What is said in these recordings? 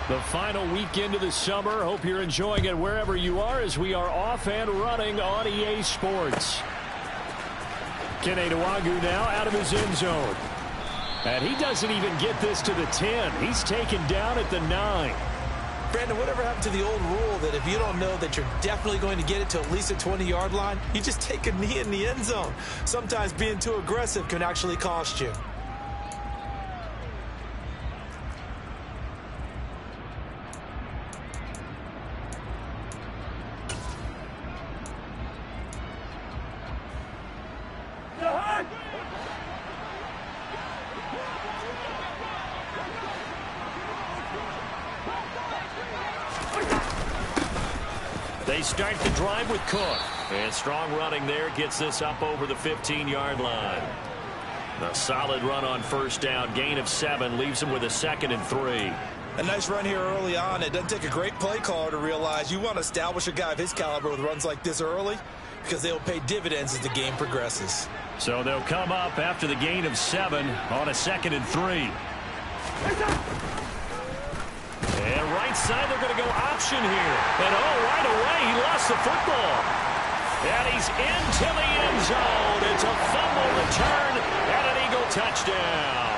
The final weekend of the summer. Hope you're enjoying it wherever you are as we are off and running on EA Sports. Kene Nwagu now out of his end zone. And he doesn't even get this to the 10. He's taken down at the 9. Brandon, whatever happened to the old rule that if you don't know that you're definitely going to get it to at least a 20-yard line, you just take a knee in the end zone. Sometimes being too aggressive can actually cost you. They start the drive with Cook. And strong running there gets this up over the 15-yard line. A solid run on first down. Gain of 7 leaves him with a 2nd and 3. A nice run here early on. It doesn't take a great play caller to realize you want to establish a guy of his caliber with runs like this early because they'll pay dividends as the game progresses. So they'll come up after the gain of 7 on a 2nd and 3. And right side, they're going to go option here. And right away, he lost the football. And he's into the end zone. It's a fumble return and an Eagle touchdown.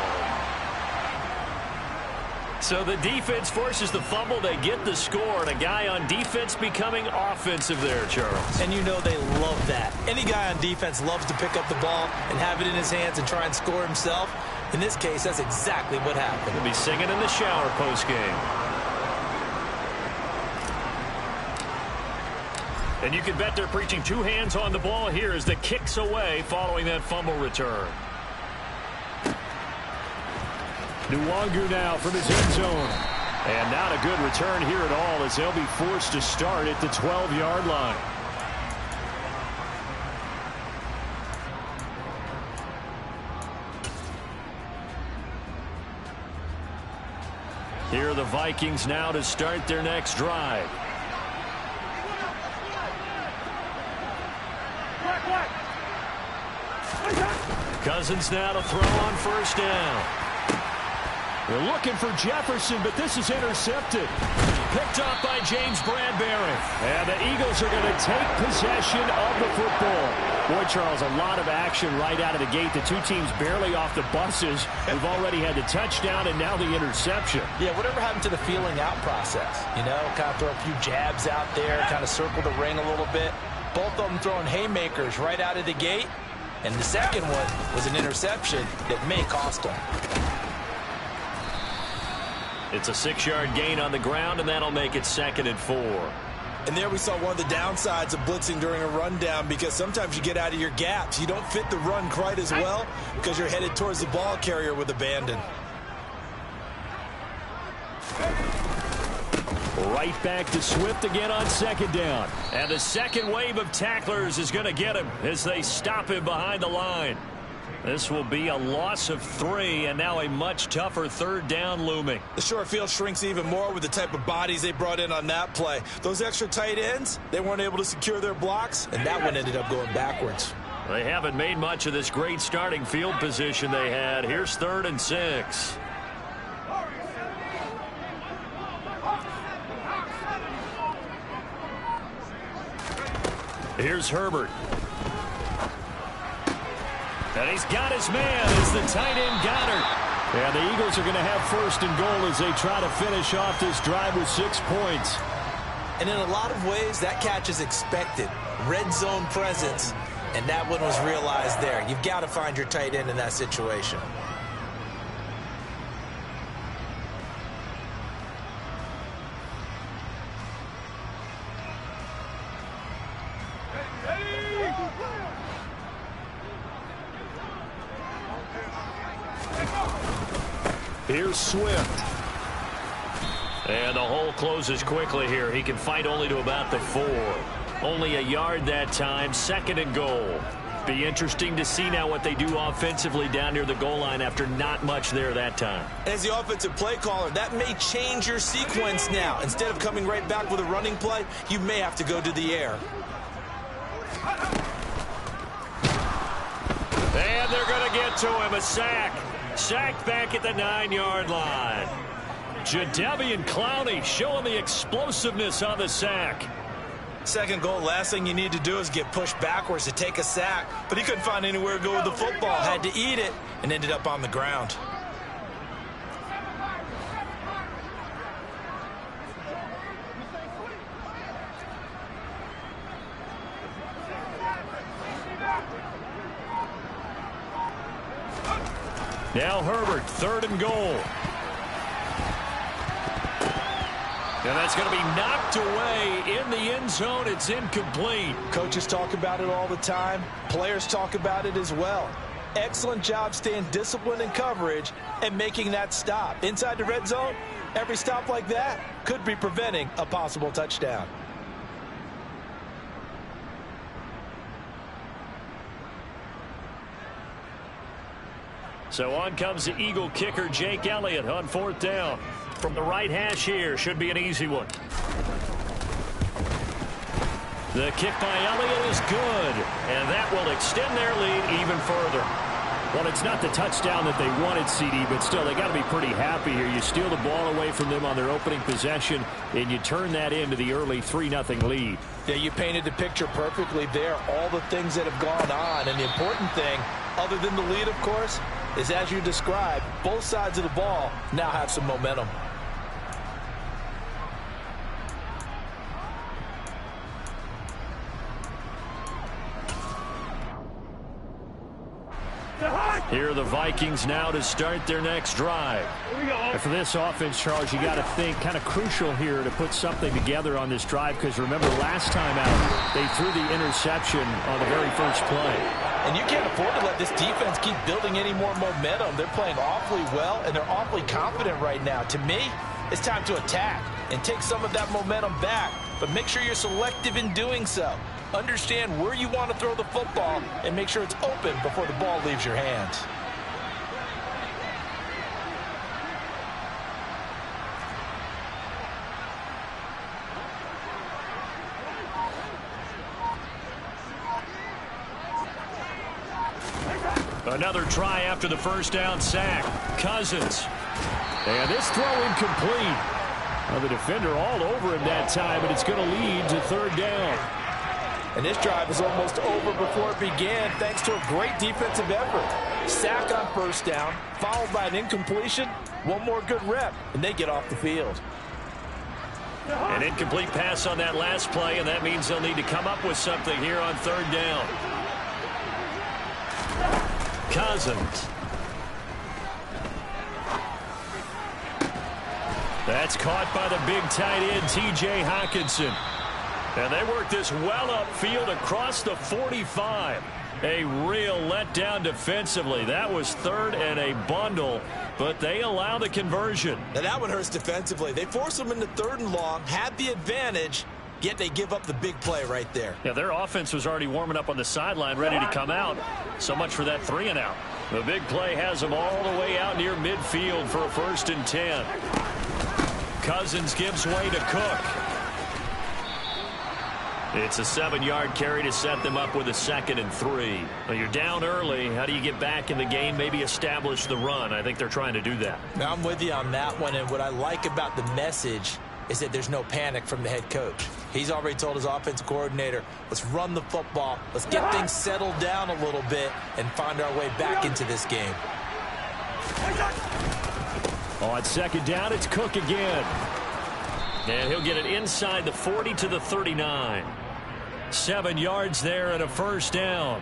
So the defense forces the fumble. They get the score. And a guy on defense becoming offensive there, Charles. And you know they love that. Any guy on defense loves to pick up the ball and have it in his hands and try and score himself. In this case, that's exactly what happened. He'll be singing in the shower postgame. And you can bet they're preaching 2 hands on the ball here as the kick's away following that fumble return. Nwagu now from his end zone. And not a good return here at all as they'll be forced to start at the 12-yard line. Here are the Vikings now to start their next drive. Cousins now to throw on first down. They're looking for Jefferson, but this is intercepted. Picked off by James Bradbury. And the Eagles are going to take possession of the football. Boy, Charles, a lot of action right out of the gate. The two teams barely off the buses. We've already had the touchdown and now the interception. Yeah, whatever happened to the feeling out process? You know, kind of throw a few jabs out there, kind of circle the ring a little bit. Both of them throwing haymakers right out of the gate. And the second one was an interception that may cost them. It's a 6-yard gain on the ground, and that'll make it 2nd and 4. And there we saw one of the downsides of blitzing during a rundown because sometimes you get out of your gaps. You don't fit the run quite as well because you're headed towards the ball carrier with abandon. Right back to Swift again on 2nd down. And the second wave of tacklers is going to get him as they stop him behind the line. This will be a loss of 3, and now a much tougher 3rd down looming. The short field shrinks even more with the type of bodies they brought in on that play. Those extra tight ends, they weren't able to secure their blocks, and that one ended up going backwards. They haven't made much of this great starting field position they had. Here's 3rd and 6. Here's Herbert. And he's got his man as the tight end Goddard. And the Eagles are going to have 1st and goal as they try to finish off this drive with 6 points. And in a lot of ways, that catch is expected. Red zone presence, and that one was realized there. You've got to find your tight end in that situation. Here's Swift. And the hole closes quickly here. He can fight only to about the 4. Only a yard that time. 2nd and goal. Be interesting to see now what they do offensively down near the goal line after not much there that time. As the offensive play caller, that may change your sequence now. Instead of coming right back with a running play, you may have to go to the air. And they're going to get to him. A sack. Sacked back at the 9-yard line. Jadeveon Clowney showing the explosiveness on the sack. Second goal, last thing you need to do is get pushed backwards to take a sack. But he couldn't find anywhere to go with the football. Had to eat it and ended up on the ground. Now Herbert, 3rd and goal. And that's going to be knocked away in the end zone. It's incomplete. Coaches talk about it all the time. Players talk about it as well. Excellent job staying disciplined in coverage and making that stop. Inside the red zone, every stop like that could be preventing a possible touchdown. So on comes the Eagle kicker, Jake Elliott, on 4th down. From the right hash here, should be an easy one. The kick by Elliott is good, and that will extend their lead even further. Well, it's not the touchdown that they wanted, CD, but still, they got to be pretty happy here. You steal the ball away from them on their opening possession, and you turn that into the early 3-0 lead. Yeah, you painted the picture perfectly there, all the things that have gone on, and the important thing, other than the lead, of course, is as you described, both sides of the ball now have some momentum. Here are the Vikings now to start their next drive. And for this offense, Charles, you got to think kind of crucial here to put something together on this drive, because remember last time out they threw the interception on the very first play. And you can't afford to let this defense keep building any more momentum. They're playing awfully well, and they're awfully confident right now. To me, it's time to attack and take some of that momentum back, but make sure you're selective in doing so. Understand where you want to throw the football and make sure it's open before the ball leaves your hands. Another try after the first down sack. Cousins. And this throw incomplete. Well, the defender all over him that time, and it's going to lead to 3rd down. And this drive is almost over before it began, thanks to a great defensive effort. Sack on first down, followed by an incompletion. One more good rep, and they get off the field. An incomplete pass on that last play, and that means they'll need to come up with something here on 3rd down. Cousins. That's caught by the big tight end, T.J. Hockenson. And they work this well upfield across the 45. A real letdown defensively. That was 3rd and a bundle, but they allow the conversion. Now that one hurts defensively. They force them into 3rd and long, had the advantage, yet they give up the big play right there. Yeah, their offense was already warming up on the sideline, ready to come out. So much for that 3 and out. The big play has them all the way out near midfield for a 1st and 10. Cousins gives way to Cook. It's a 7-yard carry to set them up with a 2nd and 3. Well, you're down early. How do you get back in the game, maybe establish the run? I think they're trying to do that. Now, I'm with you on that one, and what I like about the message is that there's no panic from the head coach. He's already told his offensive coordinator, let's run the football, let's get things settled down a little bit and find our way back into this game. On 2nd down, it's Cook again. And he'll get it inside the 40 to the 39. 7 yards there and a 1st down.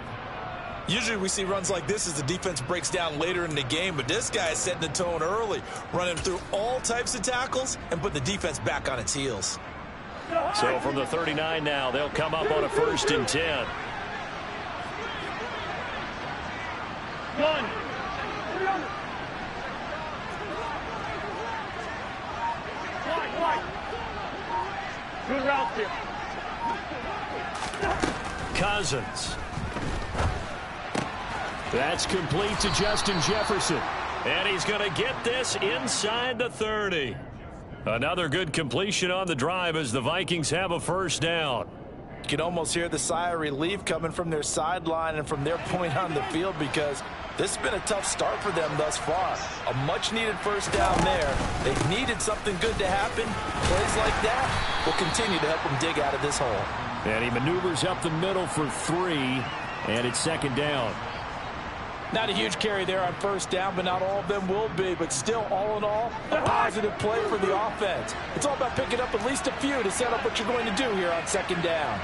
Usually we see runs like this as the defense breaks down later in the game, but this guy is setting the tone early, running through all types of tackles and putting the defense back on its heels. So from the 39 now, they'll come up on a 1st and 10. Good route here. Cousins. That's complete to Justin Jefferson. And he's going to get this inside the 30. Another good completion on the drive as the Vikings have a 1st down. You can almost hear the sigh of relief coming from their sideline and from their point on the field, because this has been a tough start for them thus far. A much-needed first down there. They've needed something good to happen. Plays like that will continue to help them dig out of this hole. And he maneuvers up the middle for 3, and it's second down. Not a huge carry there on first down, but not all of them will be. But still, all in all, a positive play for the offense. It's all about picking up at least a few to set up what you're going to do here on second down.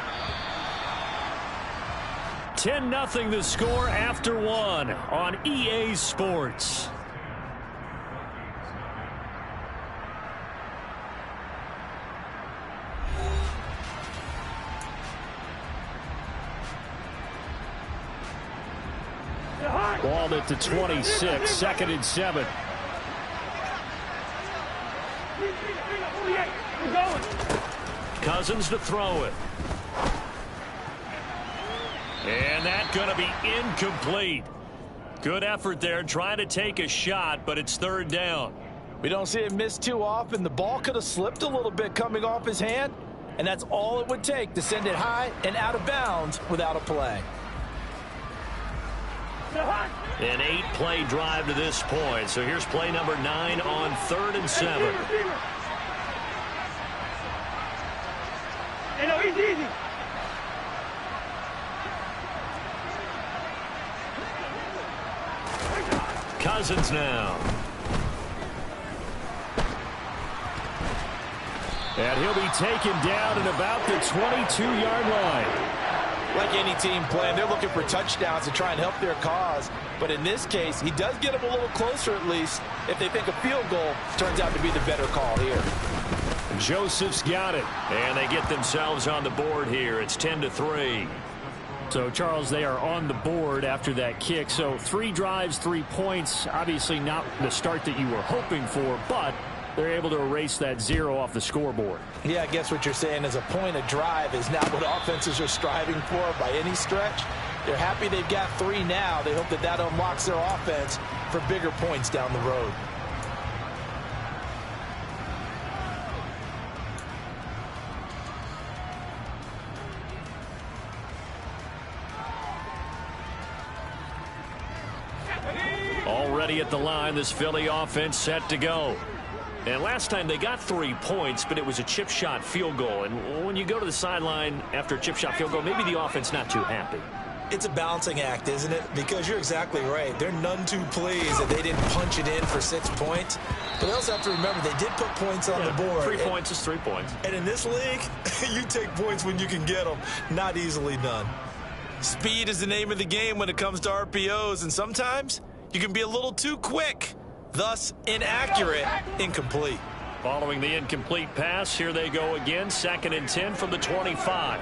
10-0 the score after 1 on EA Sports. Ball at the 26, second and 7. Cousins to throw it. And that's going to be incomplete. Good effort there, trying to take a shot, but it's third down. We don't see him miss too often. The ball could have slipped a little bit coming off his hand, and that's all it would take to send it high and out of bounds without a play. An 8-play drive to this point. So here's play number 9 on 3rd and 7. Hey, no, easy. Cousins now. And he'll be taken down at about the 22-yard line. Like any team playing, they're looking for touchdowns to try and help their cause. But in this case, he does get them a little closer at least if they think a field goal turns out to be the better call here. Joseph's got it. And they get themselves on the board here. It's 10-3. So, Charles, they are on the board after that kick. So 3 drives, 3 points. Obviously not the start that you were hoping for, but they're able to erase that 0 off the scoreboard. Yeah, I guess what you're saying is a point of drive is not what offenses are striving for by any stretch. They're happy they've got 3 now. They hope that that unlocks their offense for bigger points down the road. Already at the line, this Philly offense set to go. And last time they got 3 points, but it was a chip shot field goal. And when you go to the sideline after a chip shot field goal, maybe the offense not too happy. It's a balancing act, isn't it? Because you're exactly right. They're none too pleased that they didn't punch it in for 6 points. But they also have to remember they did put points on the board. 3 points is 3 points. And in this league, you take points when you can get them. Not easily done. Speed is the name of the game when it comes to RPOs. And sometimes you can be a little too quick. Thus, inaccurate, incomplete. Following the incomplete pass, here they go again. 2nd and 10 from the 25.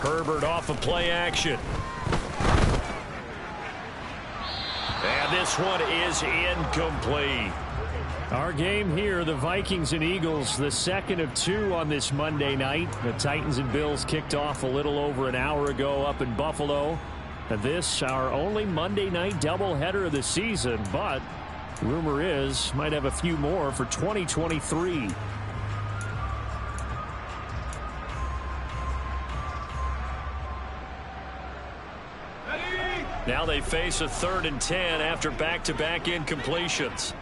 Herbert off of play action. And this one is incomplete. Our game here, the Vikings and Eagles, the second of 2 on this Monday night. The Titans and Bills kicked off a little over an hour ago up in Buffalo. And this, our only Monday night doubleheader of the season, but rumor is might have a few more for 2023. Now they face a 3rd and 10 after back-to-back incompletions.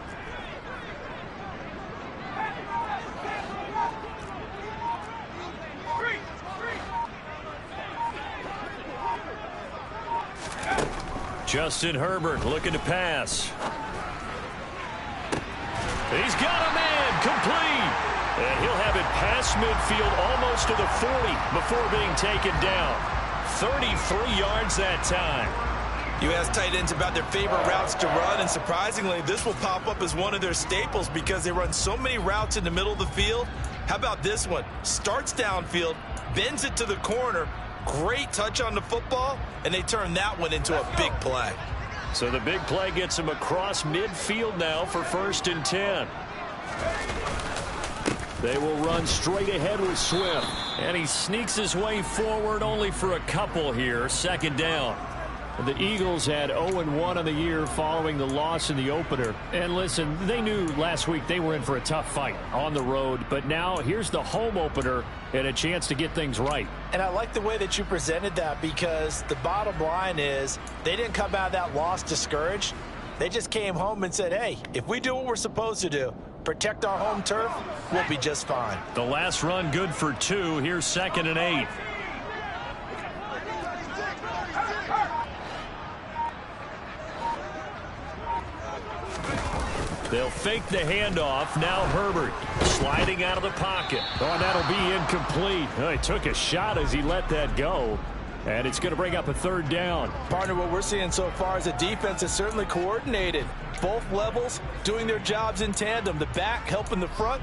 Justin Herbert looking to pass. He's got a man complete. And he'll have it past midfield almost to the 40 before being taken down. 33 yards that time. You ask tight ends about their favorite routes to run, and surprisingly, this will pop up as one of their staples because they run so many routes in the middle of the field. How about this one? Starts downfield, bends it to the corner, great touch on the football, and they turn that one into a big play. So the big play gets him across midfield now for 1st and 10. They will run straight ahead with Swift. And he sneaks his way forward only for a couple here. 2nd down. The Eagles had 0-1 on the year following the loss in the opener. And listen, they knew last week they were in for a tough fight on the road. But now here's the home opener and a chance to get things right. And I like the way that you presented that, because the bottom line is they didn't come out of that loss discouraged. They just came home and said, hey, if we do what we're supposed to do, protect our home turf, we'll be just fine. The last run good for 2. Here's 2nd and 8. They'll fake the handoff. Now Herbert sliding out of the pocket. Oh, and that'll be incomplete. Oh, he took a shot as he let that go. And it's going to bring up a 3rd down. Partner, what we're seeing so far is a defense is certainly coordinated. Both levels doing their jobs in tandem. The back helping the front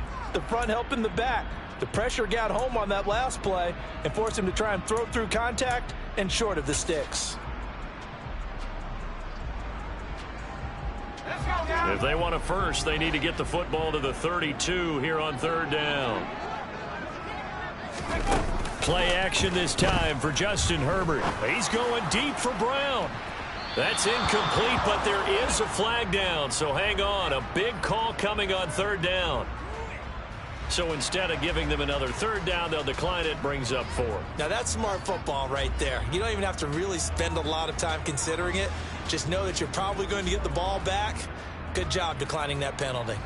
helping the back. The pressure got home on that last play and forced him to try and throw through contact and short of the sticks. If they want a first, they need to get the football to the 32 here on 3rd down. Play action this time for Justin Herbert. He's going deep for Brown. That's incomplete, but there is a flag down, so hang on. A big call coming on 3rd down. So instead of giving them another 3rd down, they'll decline it. Brings up 4. Now that's smart football right there. You don't even have to really spend a lot of time considering it. Just know that you're probably going to get the ball back. Good job declining that penalty.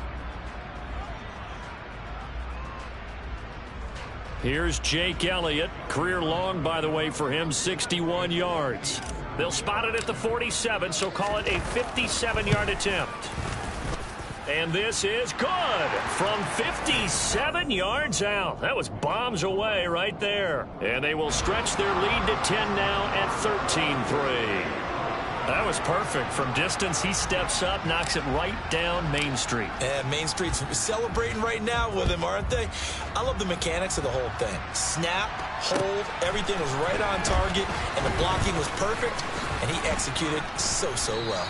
Here's Jake Elliott. Career long, by the way, for him, 61 yards. They'll spot it at the 47, so call it a 57-yard attempt. And this is good from 57 yards out. That was bombs away right there. And they will stretch their lead to 10 now at 13-3. That was perfect. From distance, he steps up, knocks it right down Main Street. Yeah, Main Street's celebrating right now with him, aren't they? I love the mechanics of the whole thing. Snap, hold, everything was right on target, and the blocking was perfect, and he executed so well.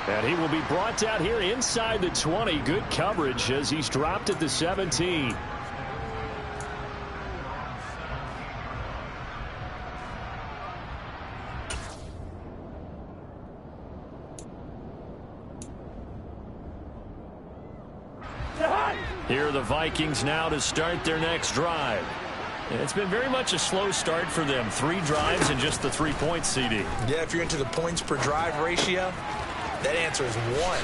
And he will be brought out here inside the 20. Good coverage as he's dropped at the 17. Here are the Vikings now to start their next drive. It's been very much a slow start for them. 3 drives and just the 3 points, CD. Yeah, if you're into the points per drive ratio, that answer is 1.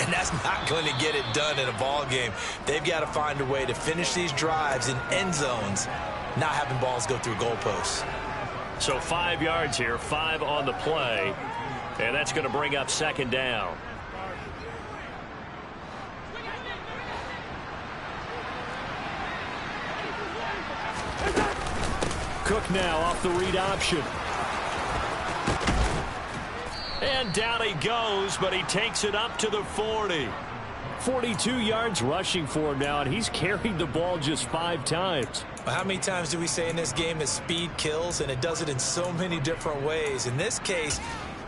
And that's not going to get it done in a ball game. They've got to find a way to finish these drives in end zones, not having balls go through goalposts. So 5 yards here, 5 on the play. And that's going to bring up 2nd down. Cook now off the read option. And down he goes, but he takes it up to the 40. 42 yards rushing for him now, and he's carried the ball just 5 times. Well, how many times do we say in this game that speed kills, and it does it in so many different ways? In this case,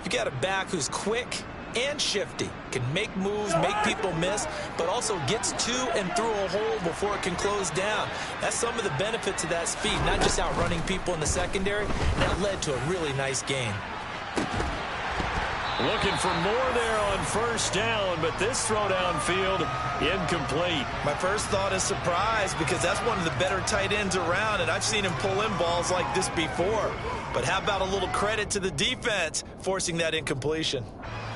you got a back who's quick and shifty, can make moves, make people miss, but also gets to and through a hole before it can close down. That's some of the benefits of that speed, not just outrunning people in the secondary. That led to a really nice game. Looking for more there on 1st down, but this throw downfield incomplete. My first thought is surprise, because that's one of the better tight ends around, and I've seen him pull in balls like this before. But how about a little credit to the defense forcing that incompletion?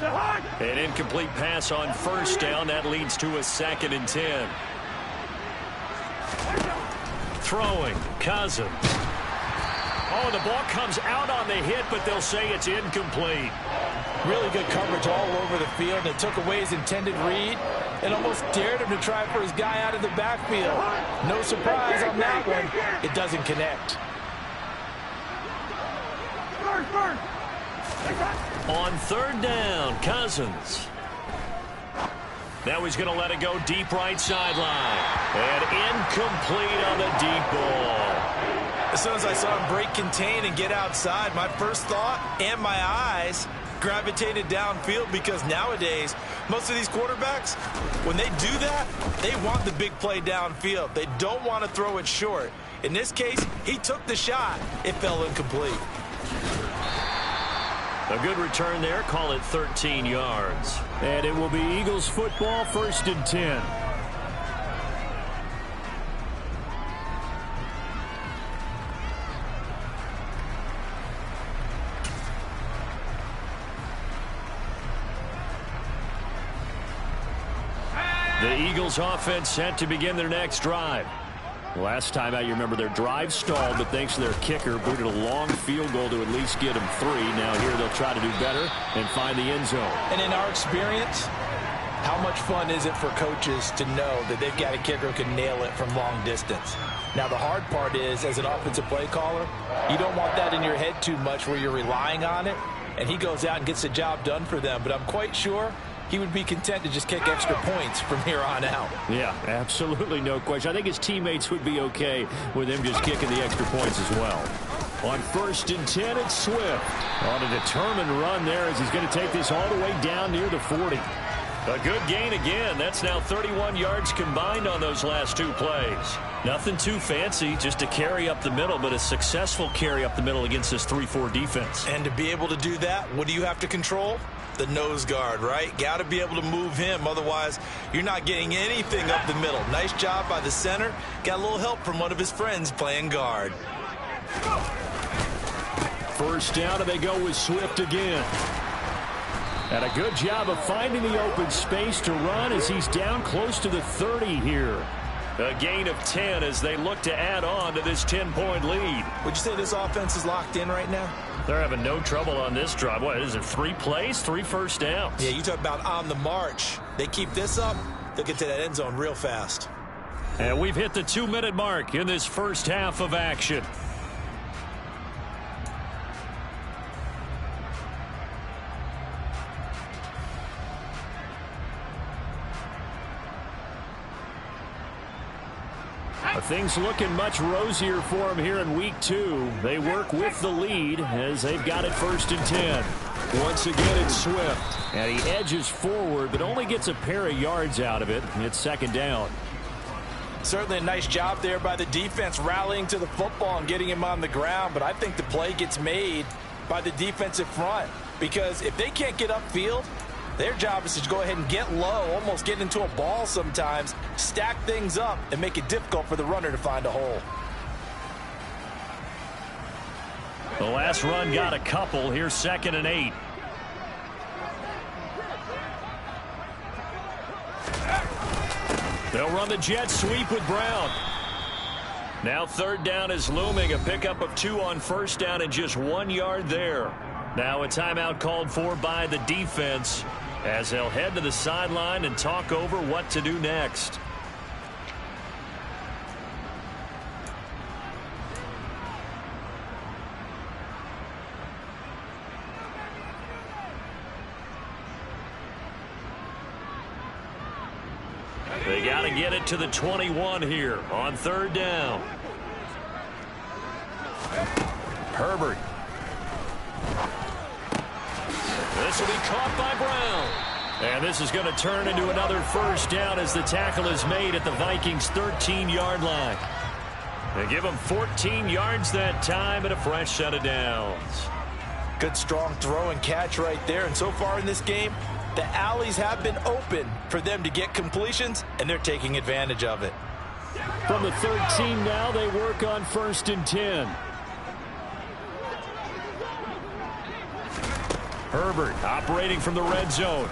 An incomplete pass on 1st down. That leads to a 2nd and 10. Throwing, Cousins. Oh, the ball comes out on the hit, but they'll say it's incomplete. Really good coverage all over the field, and it took away his intended read and almost dared him to try for his guy out of the backfield. No surprise on that one. It doesn't connect. On 3rd down, Cousins. Now he's going to let it go deep right sideline. And incomplete on the deep ball. As soon as I saw him break contain and get outside, my first thought and my eyes gravitated downfield, because nowadays, most of these quarterbacks, when they do that, they want the big play downfield. They don't want to throw it short. In this case, he took the shot. It fell incomplete. A good return there. Call it 13 yards. And it will be Eagles football, 1st and 10. The Eagles offense set to begin their next drive. Last time out, you remember their drive stalled, but thanks to their kicker, booted a long field goal to at least get them 3. Now here they'll try to do better and find the end zone. And in our experience, how much fun is it for coaches to know that they've got a kicker who can nail it from long distance? Now the hard part is, as an offensive play caller, you don't want that in your head too much where you're relying on it, and he goes out and gets the job done for them. But I'm quite sure he would be content to just kick extra points from here on out. Yeah, absolutely no question. I think his teammates would be okay with him just kicking the extra points as well. On 1st and 10, it's Swift on a determined run there as he's going to take this all the way down near the 40. A good gain again. That's now 31 yards combined on those last 2 plays. Nothing too fancy, just a carry up the middle, but a successful carry up the middle against this 3-4 defense. And to be able to do that, what do you have to control? The nose guard, right? Got to be able to move him. Otherwise, you're not getting anything up the middle. Nice job by the center. Got a little help from one of his friends playing guard. 1st down, and they go with Swift again. And a good job of finding the open space to run as he's down close to the 30 here. A gain of 10 as they look to add on to this 10-point lead. Would you say this offense is locked in right now? They're having no trouble on this drive. What is it, 3 plays, 3 first downs? Yeah, you talk about on the march. They keep this up, they'll get to that end zone real fast. And we've hit the 2-minute mark in this first half of action. Things looking much rosier for him here in week 2. They work with the lead as they've got it 1st and 10. Once again, it's Swift. And he edges forward, but only gets a pair of yards out of it. It's 2nd down. Certainly a nice job there by the defense rallying to the football and getting him on the ground. But I think the play gets made by the defensive front, because if they can't get upfield, their job is to go ahead and get low, almost get into a ball sometimes, stack things up, and make it difficult for the runner to find a hole. The last run got a couple. Here's 2nd and 8. They'll run the jet sweep with Brown. Now 3rd down is looming. A pickup of 2 on 1st down and just 1 yard there. Now a timeout called for by the defense as they'll head to the sideline and talk over what to do next. They got to get it to the 21 here on 3rd down. Herbert. This will be caught by Brown. And this is going to turn into another 1st down as the tackle is made at the Vikings' 13-yard line. They give them 14 yards that time and a fresh set of downs. Good strong throw and catch right there. And so far in this game, the alleys have been open for them to get completions, and they're taking advantage of it. From the 13 now, they work on 1st and 10. Herbert operating from the red zone.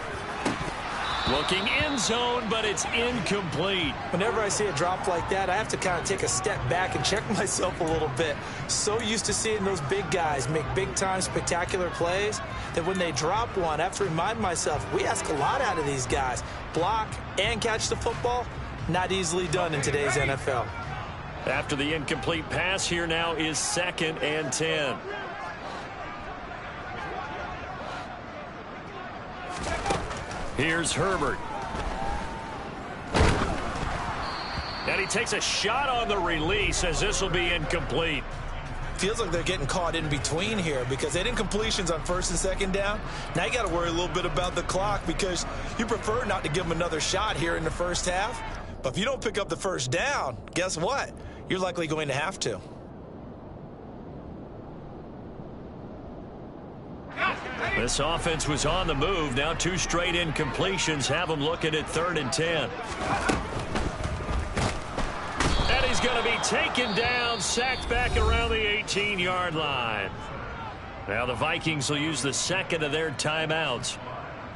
Looking end zone, but it's incomplete. Whenever I see a drop like that, I have to kind of take a step back and check myself a little bit. So used to seeing those big guys make big-time spectacular plays that when they drop one, I have to remind myself, we ask a lot out of these guys. Block and catch the football, not easily done in today's NFL. After the incomplete pass, here now is 2nd and 10. Here's Herbert. And he takes a shot on the release as this will be incomplete. Feels like they're getting caught in between here because they didn't incompletions on 1st and 2nd down. Now you got to worry a little bit about the clock because you prefer not to give them another shot here in the 1st half. But if you don't pick up the 1st down, guess what? You're likely going to have to. This offense was on the move. Now 2 straight incompletions have them looking at 3rd and 10. And he's going to be taken down, sacked back around the 18-yard line. Now the Vikings will use the second of their timeouts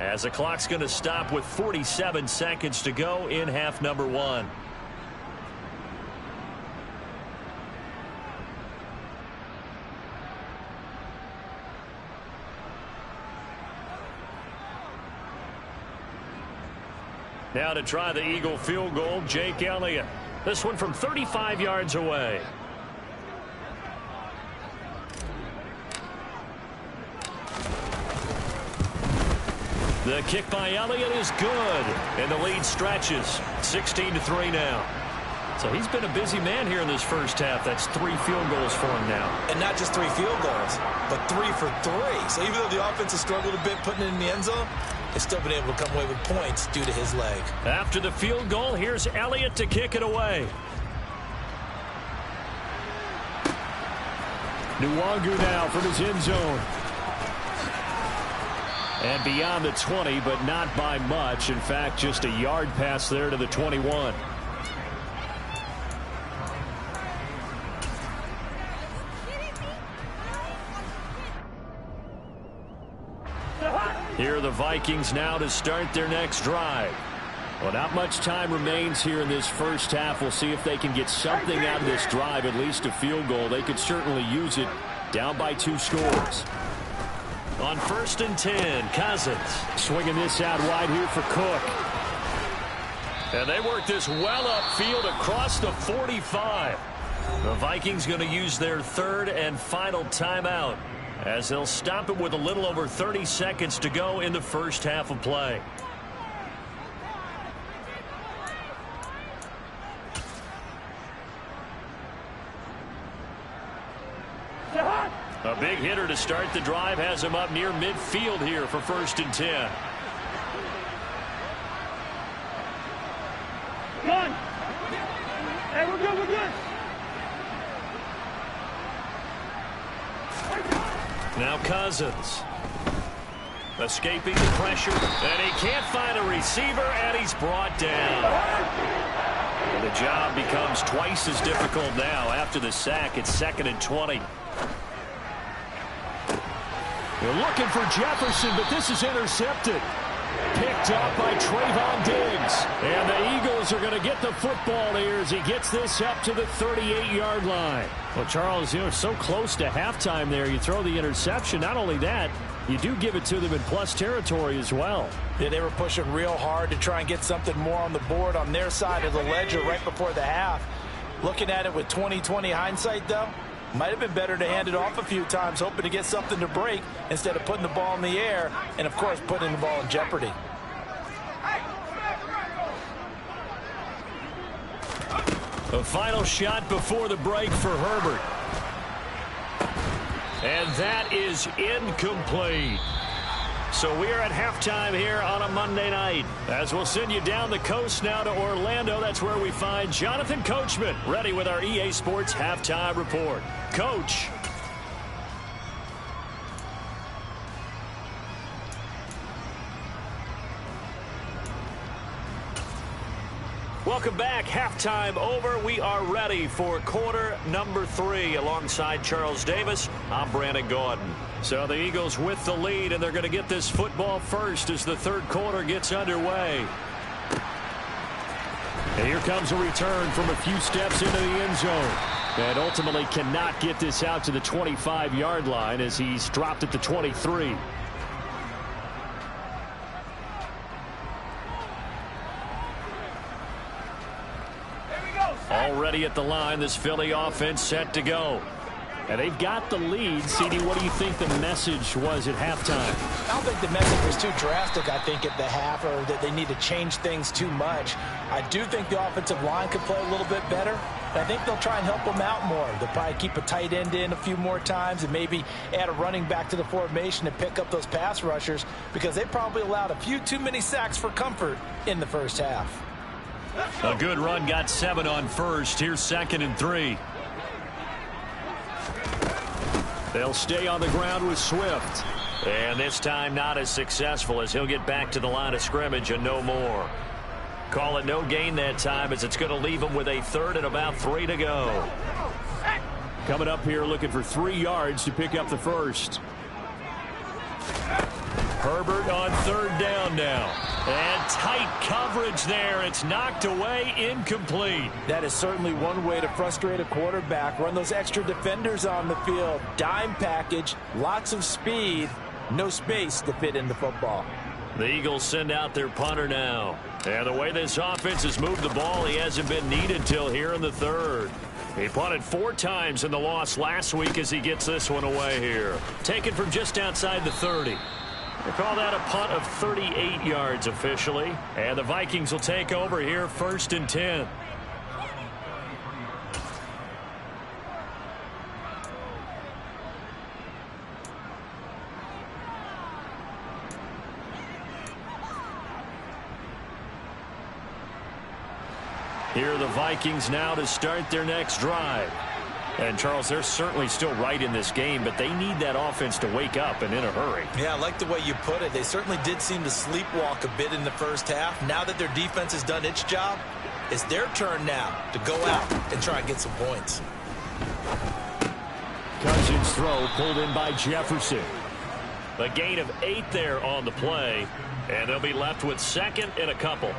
as the clock's going to stop with 47 seconds to go in half number 1. Now to try the Eagle field goal, Jake Elliott. This one from 35 yards away. The kick by Elliott is good, and the lead stretches. 16-3 now. So he's been a busy man here in this first half. That's 3 field goals for him now. And not just 3 field goals, but 3 for 3. So even though the offense has struggled a bit putting it in the end zone, it's still been able to come away with points due to his leg. After the field goal, here's Elliott to kick it away. Nwangu now from his end zone. And beyond the 20, but not by much. In fact, just a yard pass there to the 21. Here are the Vikings now to start their next drive. Well, not much time remains here in this first half. We'll see if they can get something out of this drive, at least a field goal. They could certainly use it, down by 2 scores. On 1st and 10, Cousins swinging this out wide here for Cook. And they work this well upfield across the 45. The Vikings going to use their 3rd and final timeout, as they'll stop it with a little over 30 seconds to go in the first half of play. A big hitter to start the drive has him up near midfield here for 1st and 10. Come on. Hey, we're good, we're good. Now Cousins. Escaping the pressure, and he can't find a receiver, and he's brought down. And the job becomes twice as difficult now after the sack. It's 2nd and 20. They're looking for Jefferson, but this is intercepted. Picked up by Trayvon Diggs. And the Eagles are going to get the football here as he gets this up to the 38-yard line. Well, Charles, so close to halftime there. You throw the interception. Not only that, you do give it to them in plus territory as well. Yeah, they were pushing real hard to try and get something more on the board on their side of the ledger right before the half. Looking at it with 20/20 hindsight, though, might have been better to hand it off a few times, hoping to get something to break instead of putting the ball in the air and, of course, putting the ball in jeopardy. A final shot before the break for Herbert. And that is incomplete. So we are at halftime here on a Monday night. As we'll send you down the coast now to Orlando, that's where we find Jonathan Coachman, ready with our EA Sports Halftime Report. Coach. Welcome back. Halftime over. We are ready for quarter number 3. Alongside Charles Davis, I'm Brandon Gordon. So the Eagles with the lead, and they're going to get this football first as the third quarter gets underway. And here comes a return from a few steps into the end zone. And ultimately cannot get this out to the 25-yard line as he's dropped at the 23. Already at the line, this Philly offense set to go. And they've got the lead. CD, what do you think the message was at halftime? I don't think the message was too drastic, I think, at the half, or that they need to change things too much. I do think the offensive line could play a little bit better. And I think they'll try and help them out more. They'll probably keep a tight end in a few more times and maybe add a running back to the formation and pick up those pass rushers, because they probably allowed a few too many sacks for comfort in the first half. A good run, got 7 on first. Here's 2nd and 3. They'll stay on the ground with Swift. And this time not as successful, as he'll get back to the line of scrimmage and no more. Call it no gain that time, as it's going to leave him with a third and about 3 to go. Coming up here looking for 3 yards to pick up the first. Herbert on third down now. And tight coverage there. It's knocked away, incomplete. That is certainly one way to frustrate a quarterback. Run those extra defenders on the field. Dime package, lots of speed, no space to fit in the football. The Eagles send out their punter now. And the way this offense has moved the ball, he hasn't been needed till here in the third. He punted 4 times in the loss last week as he gets this one away here. Taken from just outside the 30. They call that a punt of 38 yards officially. And the Vikings will take over here, 1st and 10. Here are the Vikings now to start their next drive. And, Charles, they're certainly still right in this game, but they need that offense to wake up and in a hurry. Yeah, I like the way you put it. They certainly did seem to sleepwalk a bit in the first half. Now that their defense has done its job, it's their turn now to go out and try and get some points. Cousins throw pulled in by Jefferson. A gain of 8 there on the play, and they'll be left with 2nd and a couple.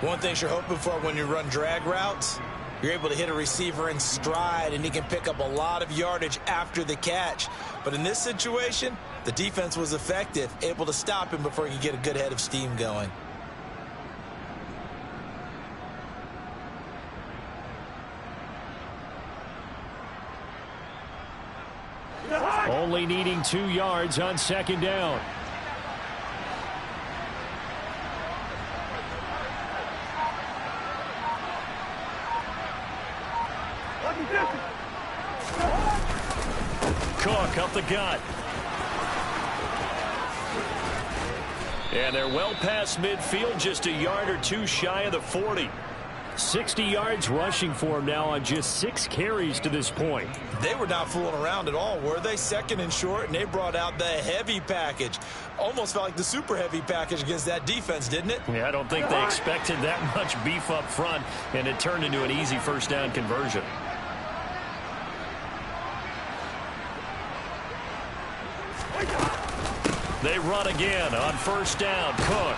One thing you're hoping for when you run drag routes, you're able to hit a receiver in stride, and he can pick up a lot of yardage after the catch. But in this situation, the defense was effective, able to stop him before he could get a good head of steam going. Only needing 2 yards on 2nd down. Cook up the gut. And they're well past midfield, just a yard or 2 shy of the 40. 60 yards rushing for him now on just 6 carries to this point. They were not fooling around at all, were they? 2nd and short, and they brought out the heavy package. Almost felt like the super heavy package against that defense, didn't it? Yeah, I don't think they expected that much beef up front, and it turned into an easy 1st down conversion. They run again on 1st down. Cook.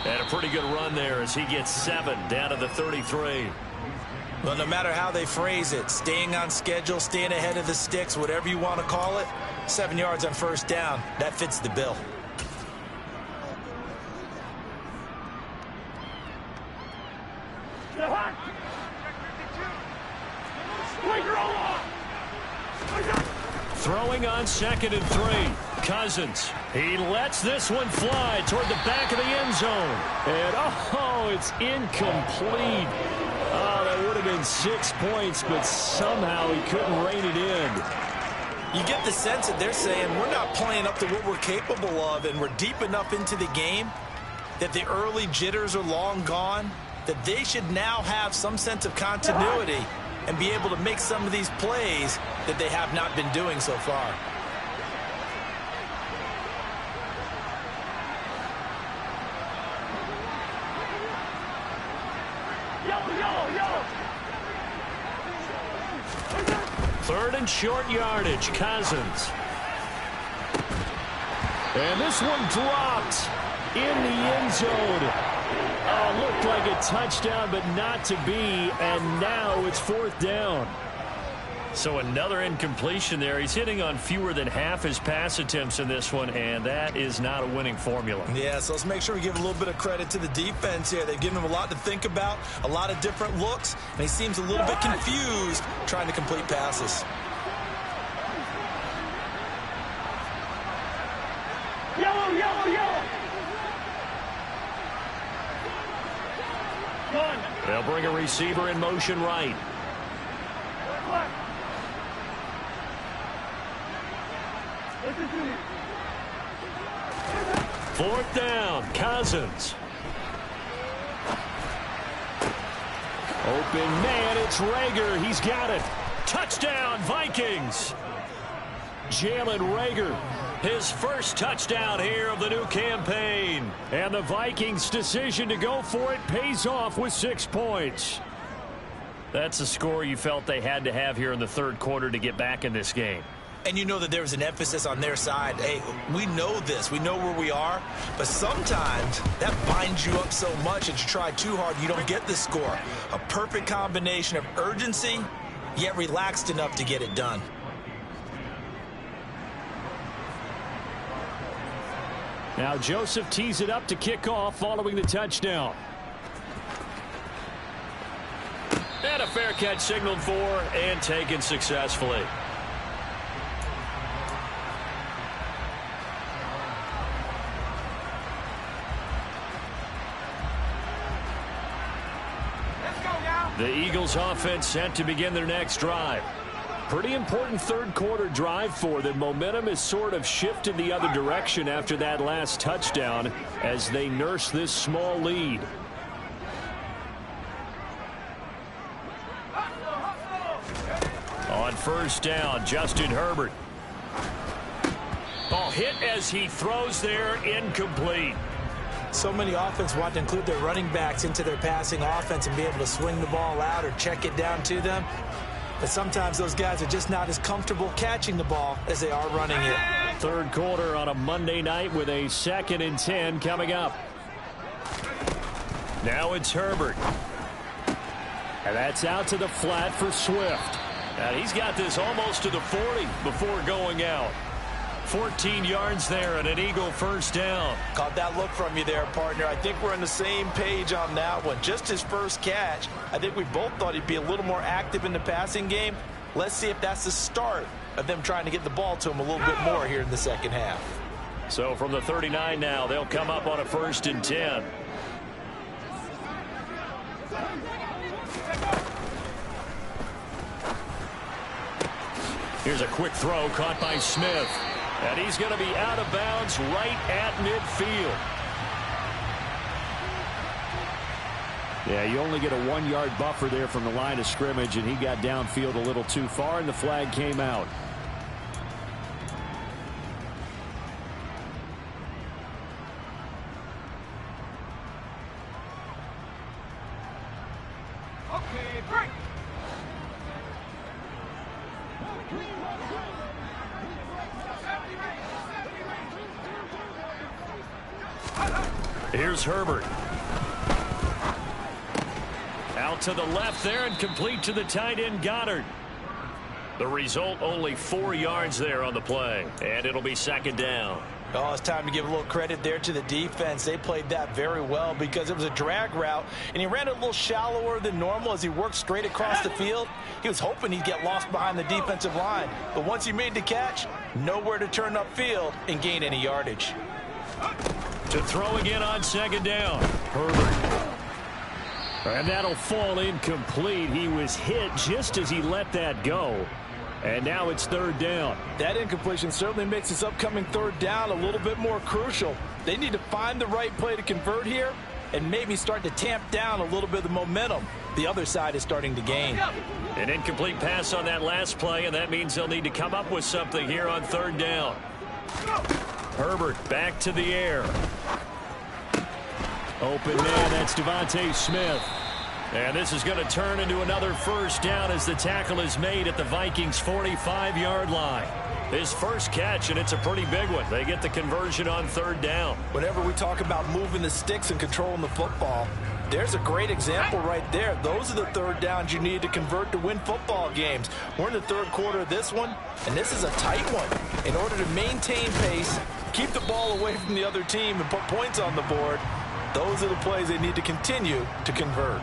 And a pretty good run there as he gets 7 down to the 33. Well, no matter how they phrase it, staying on schedule, staying ahead of the sticks, whatever you want to call it, 7 yards on 1st down, that fits the bill. Throwing on 2nd and 3. Cousins. He lets this one fly toward the back of the end zone. And, oh, it's incomplete. Oh, that would have been 6 points, but somehow he couldn't rein it in. You get the sense that they're saying we're not playing up to what we're capable of, and we're deep enough into the game that the early jitters are long gone, that they should now have some sense of continuity and be able to make some of these plays that they have not been doing so far. Third and short yardage. Cousins. And this one dropped in the end zone. Oh, looked like a touchdown, but not to be. And now it's 4th down. So another incompletion there. He's hitting on fewer than half his pass attempts in this one, and that is not a winning formula. Yeah, so let's make sure we give a little bit of credit to the defense here. They've given him a lot to think about, a lot of different looks, and he seems a little bit confused trying to complete passes. Yellow, yellow, yellow. One. They'll bring a receiver in motion right. Listen to me. 4th down. Cousins. Open man, it's Rager. He's got it. Touchdown, Vikings. Jalen Rager. His first touchdown here of the new campaign. And the Vikings' decision to go for it pays off with 6 points. That's a score you felt they had to have here in the third quarter to get back in this game. And you know that there's an emphasis on their side. Hey, we know this. We know where we are. But sometimes that binds you up so much that you try too hard, you don't get the score. A perfect combination of urgency, yet relaxed enough to get it done. Now Joseph tees it up to kick off following the touchdown. And a fair catch signaled for and taken successfully. The Eagles offense set to begin their next drive. Pretty important third quarter drive for them. Momentum has sort of shifted the other direction after that last touchdown as they nurse this small lead. On first down, Justin Herbert. Ball hit as he throws there, incomplete. So many offense want to include their running backs into their passing offense and be able to swing the ball out or check it down to them. But sometimes those guys are just not as comfortable catching the ball as they are running it. Third quarter on a Monday night with a 2nd and 10 coming up. Now it's Herbert. And that's out to the flat for Swift. And he's got this almost to the 40 before going out. 14 yards there and an Eagle first down. Caught that look from you there, partner. I think we're on the same page on that one. Just his first catch. I think we both thought he'd be a little more active in the passing game. Let's see if that's the start of them trying to get the ball to him a little bit more here in the second half. So from the 39 now, they'll come up on a 1st and 10. Here's a quick throw caught by Smith. And he's going to be out of bounds right at midfield. Yeah, you only get a 1-yard buffer there from the line of scrimmage, and he got downfield a little too far, and the flag came out. Okay, break. Here's Herbert. Out to the left there and complete to the tight end Goddard. The result, only 4 yards there on the play. And it'll be 2nd down. Oh, it's time to give a little credit there to the defense. They played that very well because it was a drag route, and he ran it a little shallower than normal as he worked straight across the field. He was hoping he'd get lost behind the defensive line. But once he made the catch, nowhere to turn upfield and gain any yardage. To throw again on 2nd down. Herbert. And that'll fall incomplete. He was hit just as he let that go. And now it's 3rd down. That incompletion certainly makes this upcoming 3rd down a little bit more crucial. They need to find the right play to convert here and maybe start to tamp down a little bit of the momentum the other side is starting to gain. An incomplete pass on that last play, and that means they'll need to come up with something here on 3rd down. Herbert back to the air. Open man, that's Devontae Smith. And this is going to turn into another 1st down as the tackle is made at the Vikings' 45-yard line. His first catch, and it's a pretty big one. They get the conversion on 3rd down. Whenever we talk about moving the sticks and controlling the football, there's a great example right there. Those are the 3rd downs you need to convert to win football games. We're in the 3rd quarter of this one, and this is a tight one. In order to maintain pace, keep the ball away from the other team, and put points on the board, those are the plays they need to continue to convert.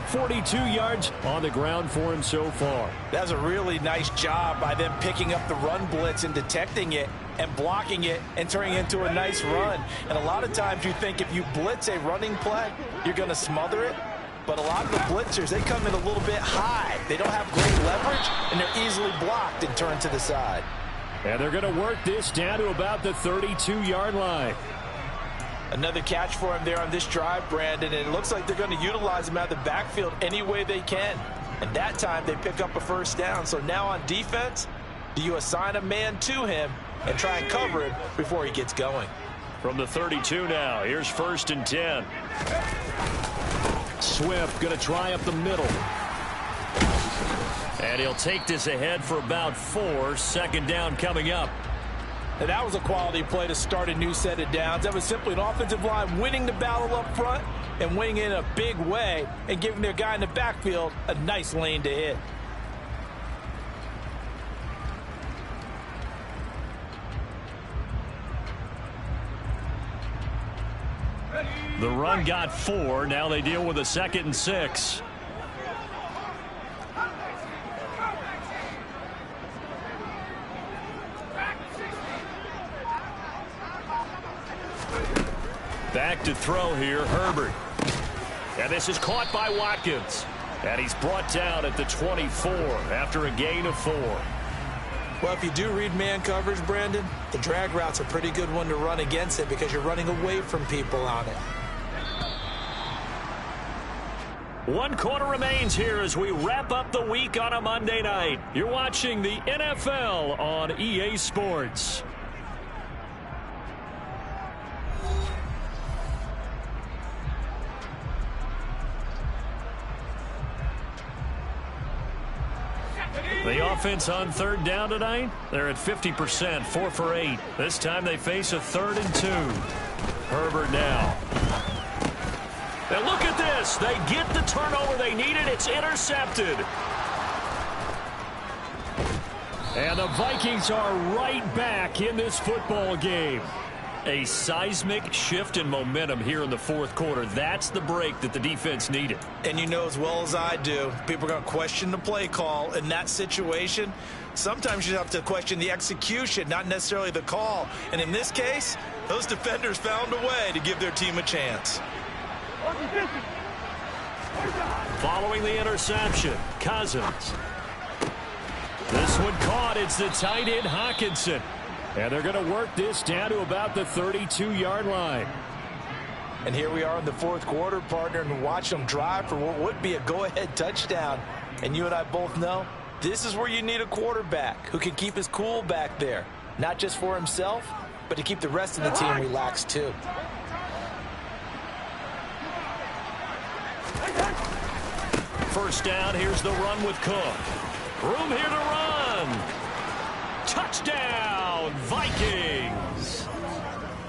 42 yards on the ground for him so far. That's a really nice job by them picking up the run blitz and detecting it and blocking it and turning it into a nice run. And a lot of times you think if you blitz a running play, you're going to smother it. But a lot of the blitzers, they come in a little bit high. They don't have great leverage, and they're easily blocked and turned to the side. And they're going to work this down to about the 32-yard line. Another catch for him there on this drive, Brandon, and it looks like they're going to utilize him out of the backfield any way they can. And that time they pick up a 1st down. So now on defense, do you assign a man to him, and try and cover him before he gets going. From the 32 now, here's 1st and 10. Swift going to try up the middle. And he'll take this ahead for about 4. 2nd down coming up. And that was a quality play to start a new set of downs. That was simply an offensive line winning the battle up front and winning it in a big way and giving their guy in the backfield a nice lane to hit. The run got 4. Now they deal with a 2nd and 6. Back to throw here, Herbert. And this is caught by Watkins. And he's brought down at the 24 after a gain of 4. Well, if you do read man coverage, Brandon, the drag route's a pretty good one to run against it because you're running away from people on it. 1 quarter remains here as we wrap up the week on a Monday night. You're watching the NFL on EA Sports. The offense on 3rd down tonight, they're at 50%, 4 for 8. This time they face a 3rd and 2. Herbert now. And look at this. They get the turnover they needed. It's intercepted. And the Vikings are right back in this football game. A seismic shift in momentum here in the 4th quarter. That's the break that the defense needed. And you know as well as I do, people are going to question the play call in that situation. Sometimes you have to question the execution, not necessarily the call. And in this case, those defenders found a way to give their team a chance. Following the interception, Cousins. This one caught. It's the tight end, Hawkinson. And they're going to work this down to about the 32-yard line. And here we are in the 4th quarter, partner, and watch them drive for what would be a go-ahead touchdown. And you and I both know this is where you need a quarterback who can keep his cool back there, not just for himself, but to keep the rest of the team relaxed too. First down, here's the run with Cook. Room here to run. Touchdown, Vikings.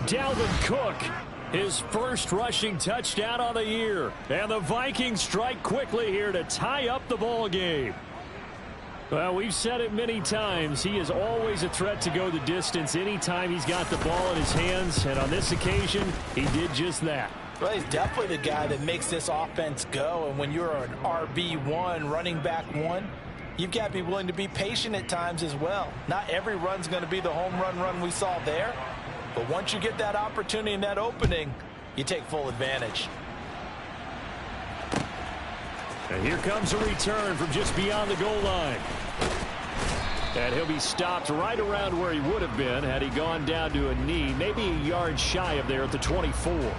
Dalvin Cook, his first rushing touchdown on the year. And the Vikings strike quickly here to tie up the ball game. Well, we've said it many times. He is always a threat to go the distance anytime he's got the ball in his hands. And on this occasion, he did just that. Well, he's definitely the guy that makes this offense go. And when you're an RB1, running back 1, you've got to be willing to be patient at times as well. Not every run's going to be the home run we saw there. But once you get that opportunity and that opening, you take full advantage. And here comes a return from just beyond the goal line. And he'll be stopped right around where he would have been had he gone down to a knee, maybe a yard shy of there at the 24.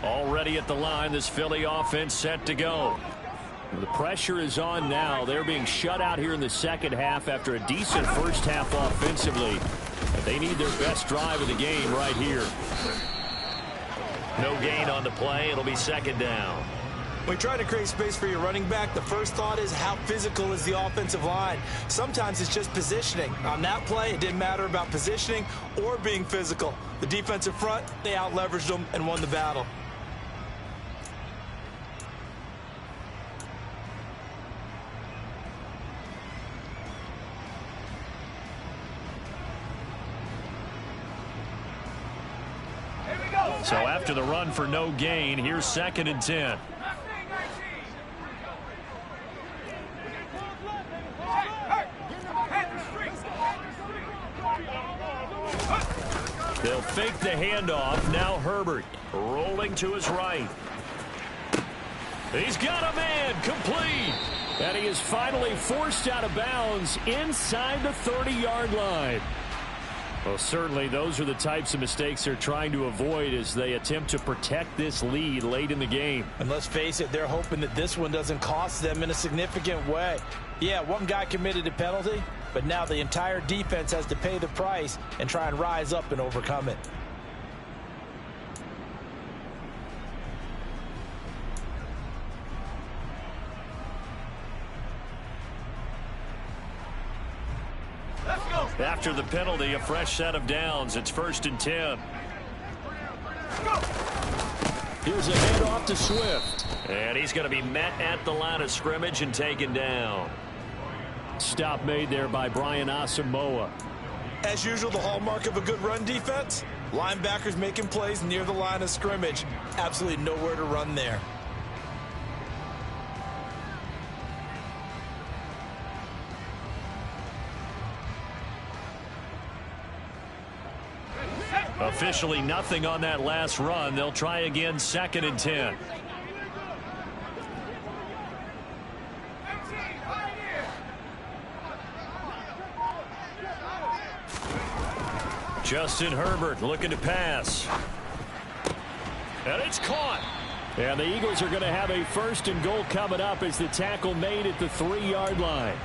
Already at the line, this Philly offense set to go. The pressure is on now. They're being shut out here in the 2nd half after a decent first half offensively. But they need their best drive of the game right here. No gain on the play. It'll be 2nd down. When you're trying to create space for your running back, the first thought is how physical is the offensive line. Sometimes it's just positioning. On that play, it didn't matter about positioning or being physical. The defensive front, they out-leveraged them and won the battle. So after the run for no gain, here's 2nd and 10. They'll fake the handoff. Now Herbert rolling to his right. He's got a man, complete. And he is finally forced out of bounds inside the 30-yard line. Well, certainly those are the types of mistakes they're trying to avoid as they attempt to protect this lead late in the game. And let's face it, they're hoping that this one doesn't cost them in a significant way. Yeah, one guy committed a penalty, but now the entire defense has to pay the price and try and rise up and overcome it. After the penalty, a fresh set of downs. It's 1st and 10. Here's a handoff to Swift. And he's going to be met at the line of scrimmage and taken down. Stop made there by Brian Asamoah. As usual, the hallmark of a good run defense, linebackers making plays near the line of scrimmage. Absolutely nowhere to run there. Officially nothing on that last run. They'll try again 2nd and 10. Justin Herbert looking to pass. And it's caught. And the Eagles are going to have a 1st and goal coming up as the tackle made at the 3-yard line.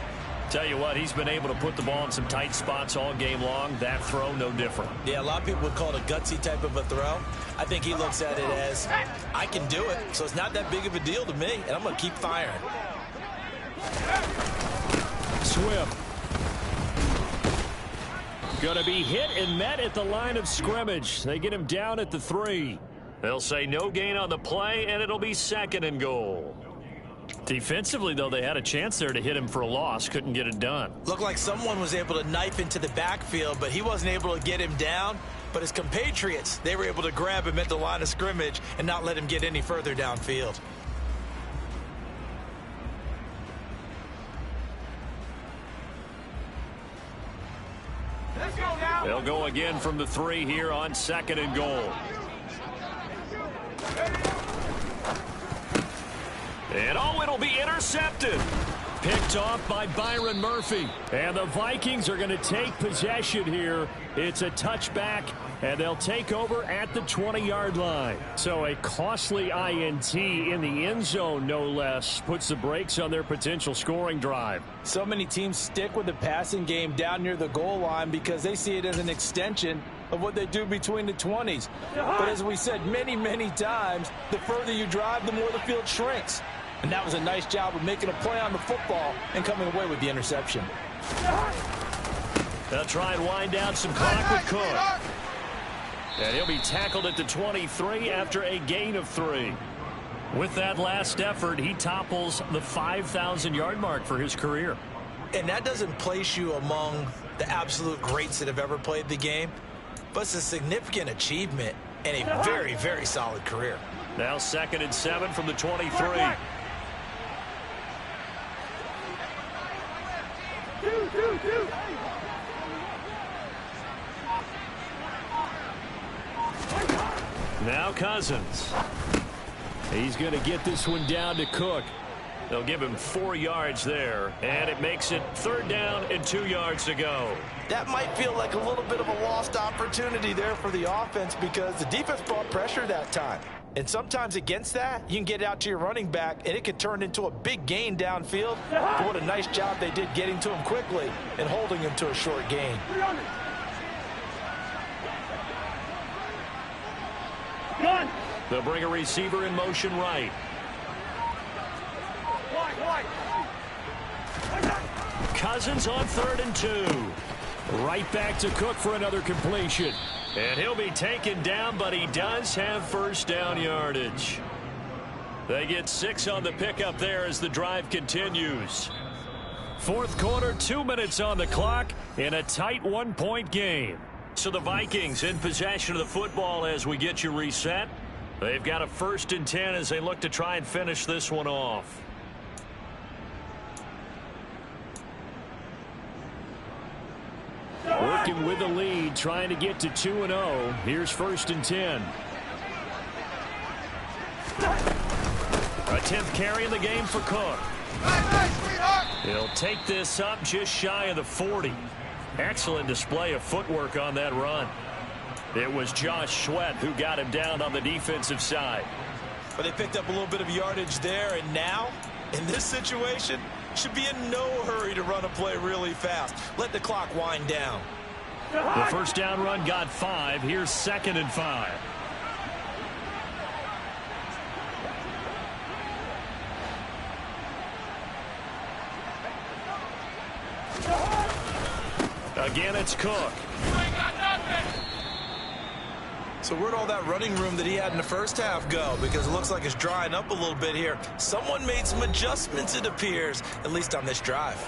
Tell you what, he's been able to put the ball in some tight spots all game long. That throw, no different. Yeah, a lot of people would call it a gutsy type of a throw. I think he looks at it as, I can do it, so it's not that big of a deal to me, and I'm going to keep firing. Swift. Going to be hit and met at the line of scrimmage. They get him down at the 3. They'll say no gain on the play, and it'll be 2nd and goal. Defensively, though, they had a chance there to hit him for a loss. Couldn't get it done. Looked like someone was able to knife into the backfield, but he wasn't able to get him down. But his compatriots, they were able to grab him at the line of scrimmage and not let him get any further downfield. Let's go now. They'll go again from the 3 here on 2nd and goal. And it'll be intercepted. Picked off by Byron Murphy. And the Vikings are going to take possession here. It's a touchback, and they'll take over at the 20-yard line. So a costly INT in the end zone, no less, puts the brakes on their potential scoring drive. So many teams stick with the passing game down near the goal line because they see it as an extension of what they do between the 20s. But as we said many, many times, the further you drive, the more the field shrinks. And that was a nice job of making a play on the football and coming away with the interception. They'll try and wind down some clock with Cook. And he'll be tackled at the 23 after a gain of 3. With that last effort, he topples the 5,000-yard mark for his career. And that doesn't place you among the absolute greats that have ever played the game, but it's a significant achievement and a very, very solid career. Now 2nd and 7 from the 23. Now Cousins. He's going to get this one down to Cook. They'll give him 4 yards there, and it makes it 3rd down and 2 yards to go. That might feel like a little bit of a lost opportunity there for the offense because the defense brought pressure that time. And sometimes against that, you can get out to your running back, and it could turn into a big gain downfield. But what a nice job they did getting to him quickly and holding him to a short gain. They'll bring a receiver in motion right. Cousins on 3rd and 2. Right back to Cook for another completion. And he'll be taken down, but he does have 1st down yardage. They get 6 on the pickup there as the drive continues. 4th quarter, 2 minutes on the clock in a tight 1-point game. So the Vikings in possession of the football as we get you reset. They've got a 1st and 10 as they look to try and finish this one off. Working second with the lead, trying to get to 2-0. Here's 1st and 10. A 10th carry in the game for Cook. He'll take this up just shy of the 40. Excellent display of footwork on that run. It was Josh Sweat who got him down on the defensive side. But they picked up a little bit of yardage there, and now, in this situation, should be in no hurry to run a play really fast. Let the clock wind down. The first down run got 5. Here's 2nd and 5. Again, it's Cook. So where'd all that running room that he had in the first half go? Because it looks like it's drying up a little bit here. Someone made some adjustments, it appears, at least on this drive.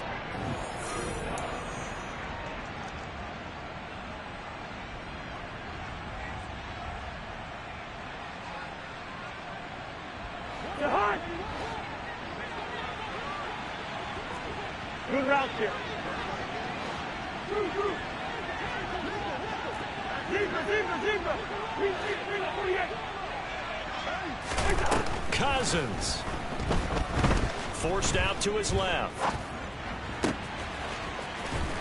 Good route here. Cousins. Forced out to his left.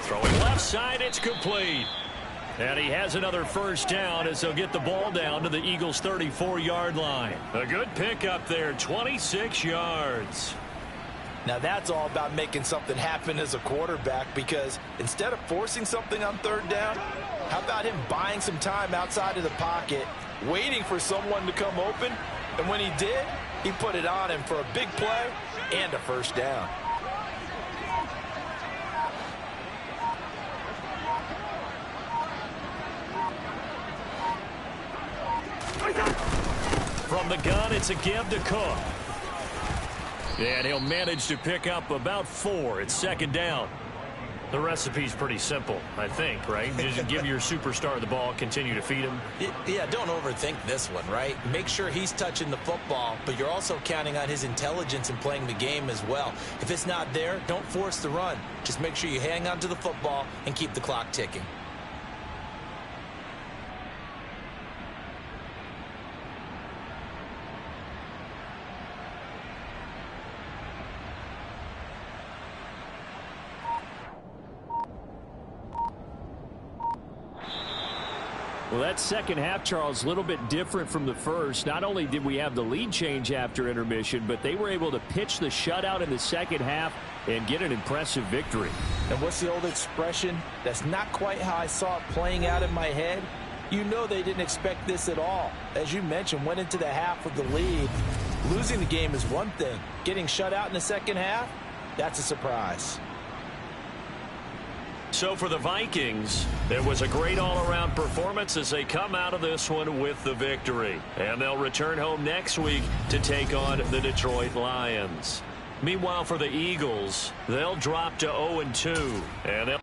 Throwing left side, it's complete. And he has another first down as they'll get the ball down to the Eagles' 34-yard line. A good pickup there, 26 yards. Now that's all about making something happen as a quarterback, because instead of forcing something on 3rd down, how about him buying some time outside of the pocket, waiting for someone to come open, and when he did, he put it on him for a big play and a first down. From the gun, it's a give to Cook. And he'll manage to pick up about 4. It's 2nd down. The recipe's pretty simple, I think, right? Just give your superstar the ball, continue to feed him. Yeah, don't overthink this one, right? Make sure he's touching the football, but you're also counting on his intelligence in playing the game as well. If it's not there, don't force the run. Just make sure you hang on to the football and keep the clock ticking. Well, that second half, Charles, a little bit different from the first. Not only did we have the lead change after intermission, but they were able to pitch the shutout in the second half and get an impressive victory. And what's the old expression? That's not quite how I saw it playing out in my head. You know they didn't expect this at all. As you mentioned, went into the half with the lead. Losing the game is one thing. Getting shut out in the second half, that's a surprise. So for the Vikings, it was a great all-around performance as they come out of this one with the victory. And they'll return home next week to take on the Detroit Lions. Meanwhile, for the Eagles, they'll drop to 0-2. And they'll